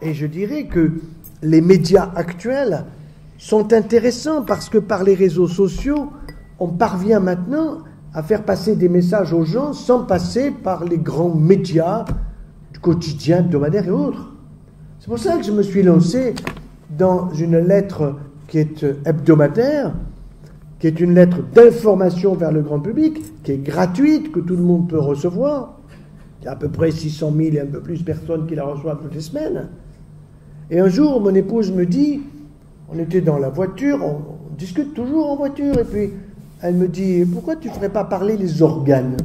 Et je dirais que les médias actuels sont intéressants parce que par les réseaux sociaux, on parvient maintenant à faire passer des messages aux gens sans passer par les grands médias du quotidien, hebdomadaire et autres. C'est pour ça que je me suis lancé dans une lettre qui est hebdomadaire, qui est une lettre d'information vers le grand public, qui est gratuite, que tout le monde peut recevoir. Il y a à peu près 600 000 et un peu plus personnes qui la reçoivent toutes les semaines. Et un jour, mon épouse me dit, on était dans la voiture, on discute toujours en voiture, et puis elle me dit, pourquoi tu ne ferais pas parler les organes?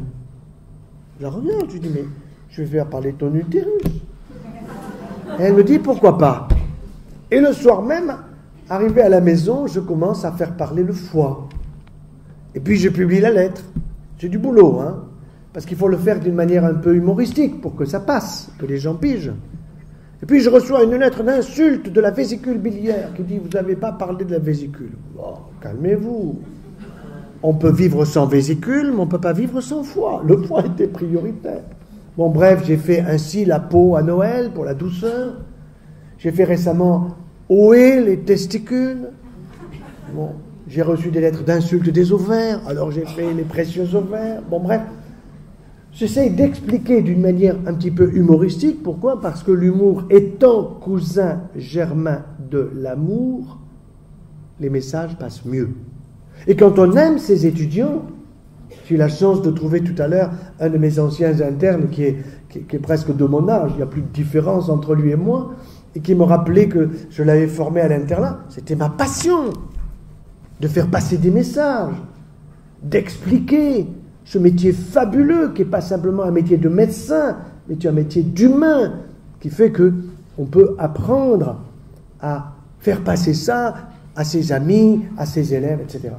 Je la regarde, je lui dis, mais je vais faire parler ton utérus. Et elle me dit, pourquoi pas? Et le soir même, arrivé à la maison, je commence à faire parler le foie. Et puis je publie la lettre. C'est du boulot, hein, parce qu'il faut le faire d'une manière un peu humoristique pour que ça passe, que les gens pigent. Et puis je reçois une lettre d'insulte de la vésicule biliaire qui dit, vous n'avez pas parlé de la vésicule. Oh, calmez-vous. On peut vivre sans vésicule, mais on ne peut pas vivre sans foie. Le foie était prioritaire. Bon, bref, j'ai fait ainsi la peau à Noël pour la douceur. J'ai fait récemment ouer les testicules. Bon, j'ai reçu des lettres d'insultes des ovaires, alors j'ai fait les précieux ovaires. Bon, bref, j'essaye d'expliquer d'une manière un petit peu humoristique. Pourquoi? Parce que l'humour étant cousin germain de l'amour, les messages passent mieux. Et quand on aime ses étudiants, j'ai eu la chance de trouver tout à l'heure un de mes anciens internes qui est presque de mon âge, il n'y a plus de différence entre lui et moi, et qui me rappelait que je l'avais formé à l'internat. C'était ma passion de faire passer des messages, d'expliquer ce métier fabuleux qui n'est pas simplement un métier de médecin, mais un métier d'humain, qui fait qu'on peut apprendre à faire passer ça à ses amis, à ses élèves, etc.